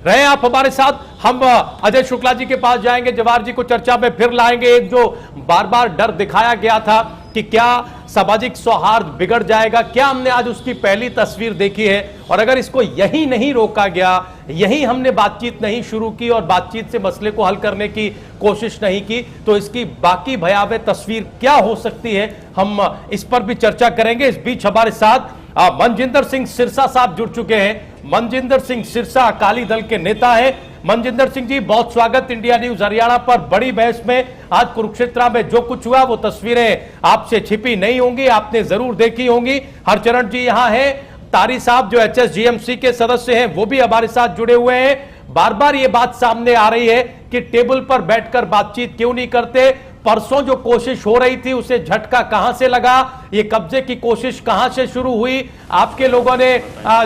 रहे आप हमारे साथ। हम अजय शुक्ला जी के पास जाएंगे, जवाहर जी को चर्चा में फिर लाएंगे। एक जो बार बार डर दिखाया गया था कि क्या सामाजिक सौहार्द बिगड़ जाएगा, क्या हमने आज उसकी पहली तस्वीर देखी है। और अगर इसको यही नहीं रोका गया, यही हमने बातचीत नहीं शुरू की और बातचीत से मसले को हल करने की कोशिश नहीं की, तो इसकी बाकी भयावह तस्वीर क्या हो सकती है, हम इस पर भी चर्चा करेंगे। इस बीच हमारे साथ मनजिंदर सिंह सिरसा साहब जुड़ चुके हैं। मनजिंदर सिंह सिरसा अकाली दल के नेता हैं। मनजिंदर सिंह जी, बहुत स्वागत इंडिया न्यूज हरियाणा पर। बड़ी बहस में आज कुरुक्षेत्र में जो कुछ हुआ वो तस्वीरें आपसे छिपी नहीं होंगी, आपने जरूर देखी होंगी। हरचरण जी यहाँ हैं, तारी साहब जो HSGMC के सदस्य हैं वो भी हमारे साथ जुड़े हुए हैं। बार बार ये बात सामने आ रही है कि टेबल पर बैठकर बातचीत क्यों नहीं करते। परसों जो कोशिश हो रही थी उसे झटका कहां से लगा, ये कब्जे की कोशिश कहां से शुरू हुई। आपके लोगों ने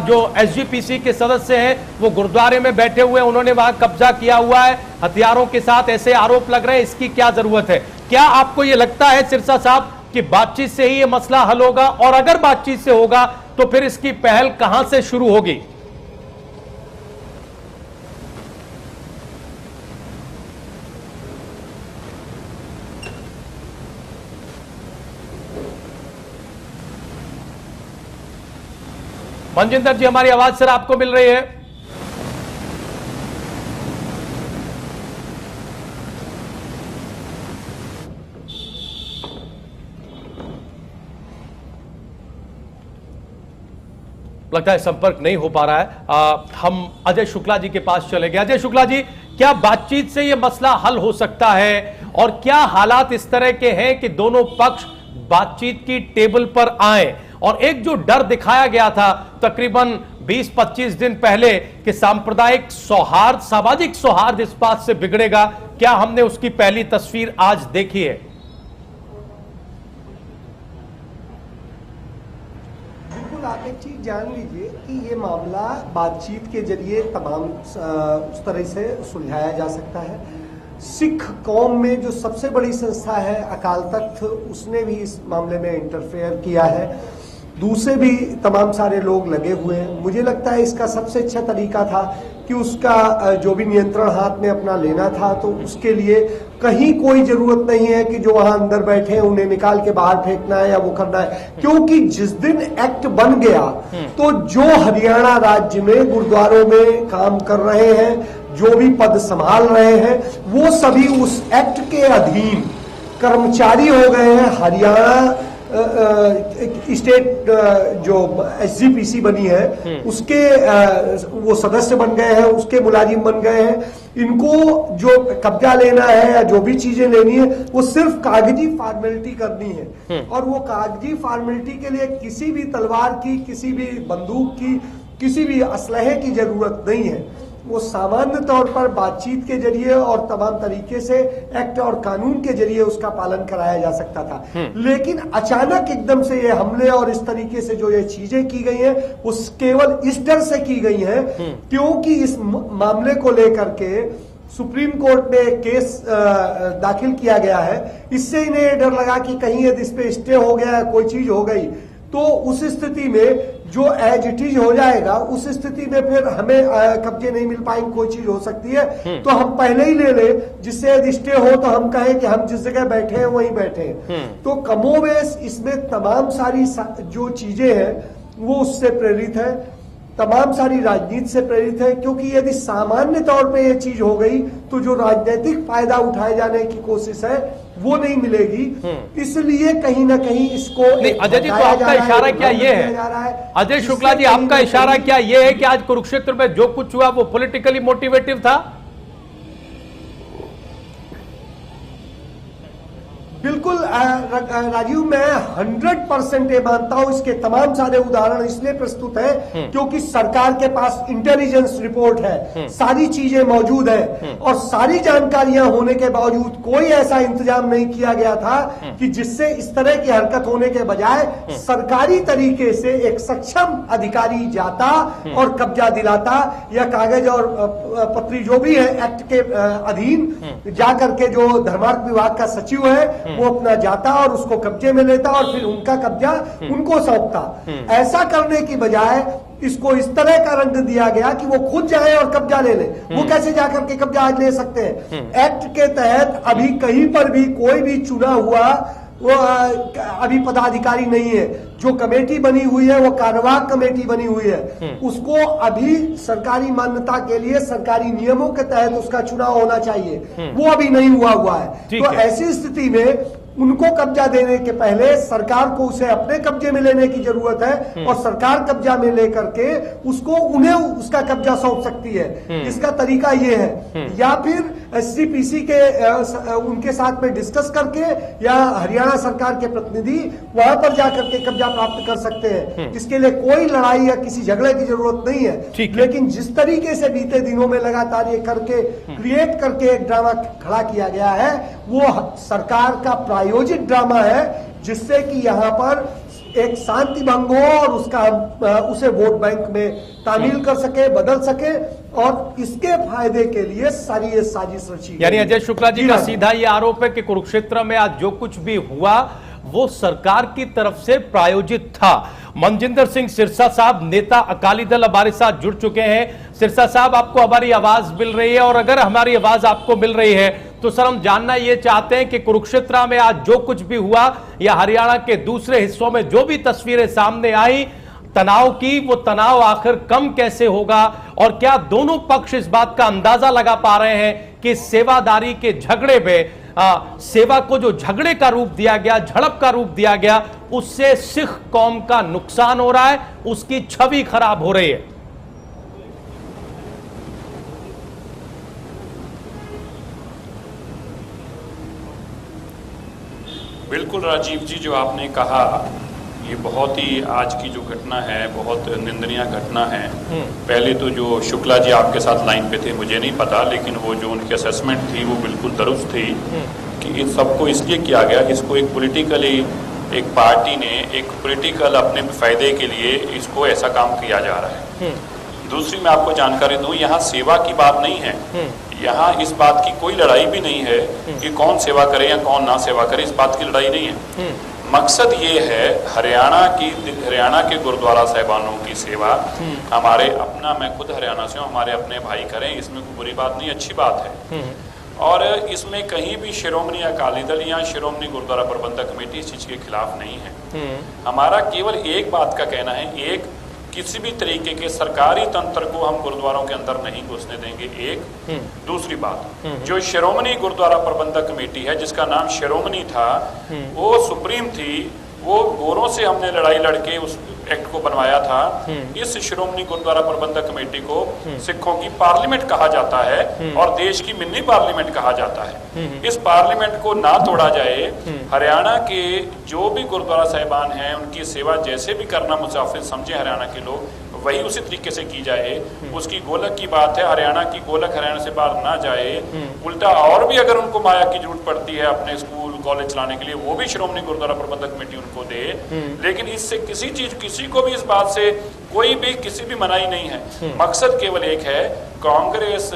जो SGPC के सदस्य हैं वो गुरुद्वारे में बैठे हुए हैं, उन्होंने वहां कब्जा किया हुआ है हथियारों के साथ, ऐसे आरोप लग रहे हैं। इसकी क्या जरूरत है? क्या आपको ये लगता है सिरसा साहब कि बातचीत से ही ये मसला हल होगा? और अगर बातचीत से होगा तो फिर इसकी पहल कहां से शुरू होगी? मनजिंदर जी, हमारी आवाज सर आपको मिल रही है? लगता है संपर्क नहीं हो पा रहा है। हम अजय शुक्ला जी के पास चले गए। अजय शुक्ला जी, क्या बातचीत से यह मसला हल हो सकता है और क्या हालात इस तरह के हैं कि दोनों पक्ष बातचीत की टेबल पर आए? और एक जो डर दिखाया गया था तकरीबन 20-25 दिन पहले कि सांप्रदायिक सौहार्द, सामाजिक सौहार्द इस बात से बिगड़ेगा, क्या हमने उसकी पहली तस्वीर आज देखी है? बिल्कुल, आप एक चीज जान लीजिए कि ये मामला बातचीत के जरिए तमाम उस तरह से सुलझाया जा सकता है। सिख कौम में जो सबसे बड़ी संस्था है अकाल तख्त, उसने भी इस मामले में इंटरफेयर किया है। दूसरे भी तमाम सारे लोग लगे हुए हैं। मुझे लगता है इसका सबसे अच्छा तरीका था कि उसका जो भी नियंत्रण हाथ में अपना लेना था, तो उसके लिए कहीं कोई जरूरत नहीं है कि जो वहां अंदर बैठे हैं उन्हें निकाल के बाहर फेंकना है या वो करना है। क्योंकि जिस दिन एक्ट बन गया तो जो हरियाणा राज्य में गुरुद्वारों में काम कर रहे हैं, जो भी पद संभाल रहे हैं, वो सभी उस एक्ट के अधीन कर्मचारी हो गए हैं। हरियाणा स्टेट जो SGPC बनी है उसके वो सदस्य बन गए हैं, उसके मुलाजिम बन गए हैं। इनको जो कब्जा लेना है या जो भी चीजें लेनी है वो सिर्फ कागजी फॉर्मेलिटी करनी है। और वो कागजी फॉर्मेलिटी के लिए किसी भी तलवार की, किसी भी बंदूक की, किसी भी असलहे की जरूरत नहीं है। वो सामान्य तौर पर बातचीत के जरिए और तमाम तरीके से एक्ट और कानून के जरिए उसका पालन कराया जा सकता था। लेकिन अचानक एकदम से ये हमले और इस तरीके से जो ये चीजें की गई हैं वो केवल इस डर से की गई हैं क्योंकि इस मामले को लेकर के सुप्रीम कोर्ट में एक केस दाखिल किया गया है। इससे इन्हें ये डर लगा कि कहीं यदि इस पे स्टे हो गया, कोई चीज हो गई, तो उस स्थिति में जो एज इट इज हो जाएगा, उस स्थिति में फिर हमें कब्जे नहीं मिल पाएंगे, कोई चीज हो सकती है। तो हम पहले ही ले ले, जिससे यदि स्टे हो तो हम कहें कि हम जिस जगह बैठे हैं वहीं बैठे हैं। तो कमोबेश इसमें तमाम सारी जो चीजें हैं वो उससे प्रेरित है, तमाम सारी राजनीति से प्रेरित है। क्योंकि यदि सामान्य तौर पे ये चीज हो गई तो जो राजनीतिक फायदा उठाए जाने की कोशिश है वो नहीं मिलेगी। इसलिए कहीं ना कहीं इसको अजय जी, तो आपका इशारा क्या ये है? अजय शुक्ला जी, आपका इशारा क्या ये है कि आज कुरुक्षेत्र में जो कुछ हुआ वो पॉलिटिकली मोटिवेटिव था? बिल्कुल राजीव, मैं 100% ये मानता हूं। इसके तमाम सारे उदाहरण इसलिए प्रस्तुत हैं क्योंकि सरकार के पास इंटेलिजेंस रिपोर्ट है, सारी चीजें मौजूद है और सारी जानकारियां होने के बावजूद कोई ऐसा इंतजाम नहीं किया गया था कि जिससे इस तरह की हरकत होने के बजाय सरकारी तरीके से एक सक्षम अधिकारी जाता और कब्जा दिलाता या कागज और पत्री जो भी है एक्ट के अधीन जाकर के जो धर्मार्थ विभाग का सचिव है वो अपना जाता और उसको कब्जे में लेता और फिर उनका कब्जा उनको सौंपता। ऐसा करने की बजाय इसको इस तरह का रंग दिया गया कि वो खुद जाए और कब्जा ले ले। वो कैसे जाकर के कब्जा आज ले सकते हैं? एक्ट के तहत अभी कहीं पर भी कोई भी चुना हुआ वो अभी पदाधिकारी नहीं है। जो कमेटी बनी हुई है वो कार्यवाहक कमेटी बनी हुई है, उसको अभी सरकारी मान्यता के लिए सरकारी नियमों के तहत उसका चुनाव होना चाहिए, वो अभी नहीं हुआ है। तो ऐसी स्थिति में उनको कब्जा देने के पहले सरकार को उसे अपने कब्जे में लेने की जरूरत है और सरकार कब्जा में लेकर के उसको उन्हें उसका कब्जा सौंप सकती है। इसका तरीका ये है, या फिर एसजीपीसी के उनके साथ में डिस्कस करके या हरियाणा सरकार के प्रतिनिधि वहां पर जाकर के कब्जा प्राप्त कर सकते हैं। इसके लिए कोई लड़ाई या किसी झगड़े की जरूरत नहीं है। लेकिन जिस तरीके से बीते दिनों में लगातार ये करके क्रिएट करके एक ड्रामा खड़ा किया गया है, वो सरकार का प्रायोजित ड्रामा है, जिससे कि यहाँ पर एक शांति भंग हो और उसे वोट बैंक में तामील कर सके, बदल सके, और इसके फायदे के लिए सारी ये साजिश रची। यानी अजय शुक्ला जी का सीधा ये आरोप है कि कुरुक्षेत्र में आज जो कुछ भी हुआ वो सरकार की तरफ से प्रायोजित था। मनजिंदर सिंह सिरसा साहब, नेता अकाली दल, हमारे साथ जुड़ चुके हैं। सिरसा साहब, आपको हमारी आवाज मिल रही है? और अगर हमारी आवाज आपको मिल रही है तो सर हम जानना ये चाहते हैं कि कुरुक्षेत्र में आज जो कुछ भी हुआ या हरियाणा के दूसरे हिस्सों में जो भी तस्वीरें सामने आई तनाव की, वो तनाव आखिर कम कैसे होगा? और क्या दोनों पक्ष इस बात का अंदाजा लगा पा रहे हैं कि सेवादारी के झगड़े में सेवा को जो झगड़े का रूप दिया गया, झड़प का रूप दिया गया, उससे सिख कौम का नुकसान हो रहा है, उसकी छवि खराब हो रही है? बिल्कुल राजीव जी, जो आपने कहा ये बहुत ही आज की जो घटना है बहुत निंदनीय घटना है। पहले तो जो शुक्ला जी आपके साथ लाइन पे थे मुझे नहीं पता, लेकिन वो जो उनकी असेसमेंट थी वो बिल्कुल दुरुस्त थी कि इन सबको इसलिए किया गया, इसको एक पॉलिटिकली एक पार्टी ने एक पॉलिटिकल अपने फायदे के लिए इसको ऐसा काम किया जा रहा है। दूसरी मैं आपको जानकारी दूं, यहाँ सेवा की बात नहीं है, यहाँ इस बात की कोई लड़ाई भी नहीं है कि कौन सेवा करे या कौन ना सेवा करे, इस बात की लड़ाई नहीं है। मकसद ये है हरियाणा के गुरुद्वारा साहिबानों की सेवा हमारे अपना, मैं खुद हरियाणा से हूँ, हमारे अपने भाई करें, इसमें कोई बुरी बात नहीं, अच्छी बात है। और इसमें कहीं भी शिरोमणि अकाली दल या शिरोमणि गुरुद्वारा प्रबंधक कमेटी इस चीज के खिलाफ नहीं है। हमारा केवल एक बात का कहना है, एक किसी भी तरीके के सरकारी तंत्र को हम गुरुद्वारों के अंदर नहीं घुसने देंगे, एक। दूसरी बात, जो शिरोमणि गुरुद्वारा प्रबंधक कमेटी है जिसका नाम शिरोमणि था, वो सुप्रीम थी, वो गोरों से हमने लड़ाई लड़के उस एक्ट को बनवाया था। इस शिरोमणि गुरुद्वारा प्रबंधक कमेटी को सिखों की पार्लियामेंट कहा जाता है और देश की मिनी पार्लियामेंट कहा जाता है। इस पार्लियामेंट को ना तोड़ा जाए, हरियाणा के जो भी गुरुद्वारा साहिबान हैं उनकी सेवा जैसे भी करना मुसाफिर समझे हरियाणा के लोग, वही उसी तरीके से की जाए। उसकी गोलक की बात है, हरियाणा की गोलक हरियाणा से बाहर ना जाए, उल्टा और भी अगर उनको माया की जरूरत पड़ती है अपने स्कूल कॉलेज चलाने के लिए, वो भी श्रोमणी गुरुद्वारा प्रबंधक कमेटी उनको दे। लेकिन इससे किसी को भी इस बात से कोई भी किसी भी मनाही नहीं है। मकसद केवल एक है, कांग्रेस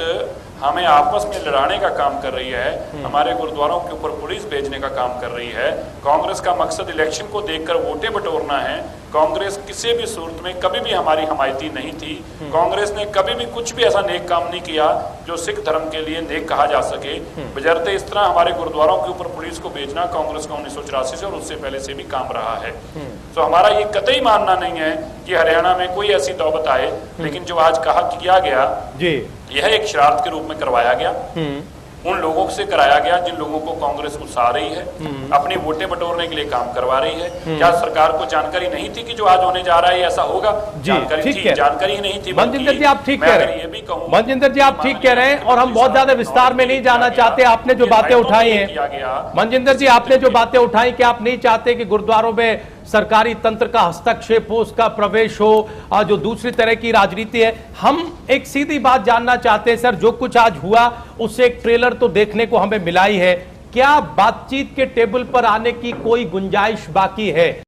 हमें आपस में लड़ाने का काम कर रही है, हमारे गुरुद्वारों के ऊपर पुलिस भेजने का काम कर रही है। कांग्रेस का मकसद इलेक्शन को देखकर वोटें बटोरना है। कांग्रेस किसी भी सूरत में कभी भी हमारी हमायती नहीं थी। कांग्रेस ने कभी भी कुछ भी ऐसा नेक काम नहीं किया जो सिख धर्म के लिए नेक कहा जा सके, बजरते इस तरह हमारे गुरुद्वारों के ऊपर पुलिस को भेजना कांग्रेस का 1984 से और उससे पहले से भी काम रहा है। तो हमारा ये कतई मानना नहीं है कि हरियाणा में कोई ऐसी तौबत आए, लेकिन जो आज कहा किया गया यह एक शरारत के रूप में करवाया गया, उन लोगों से कराया गया जिन लोगों को कांग्रेस उकसा रही है, अपनी वोटें बटोरने के लिए काम करवा रही है। क्या सरकार को जानकारी नहीं थी कि जो आज होने जा रहा है ऐसा होगा? जानकारी थी, जानकारी ही नहीं थी। मनजिंदर जी आप ठीक कह रहे हैं, मनजिंदर जी आप ठीक कह रहे हैं, और हम बहुत ज्यादा विस्तार में नहीं जाना चाहते। आपने जो बातें उठाई हैं मनजिंदर जी, आपने जो बातें उठाई कि आप नहीं चाहते कि गुरुद्वारों में सरकारी तंत्र का हस्तक्षेप हो, उसका प्रवेश हो, जो दूसरी तरह की राजनीति है। हम एक सीधी बात जानना चाहते हैं सर, जो कुछ आज हुआ उससे एक ट्रेलर तो देखने को हमें मिला ही है, क्या बातचीत के टेबल पर आने की कोई गुंजाइश बाकी है?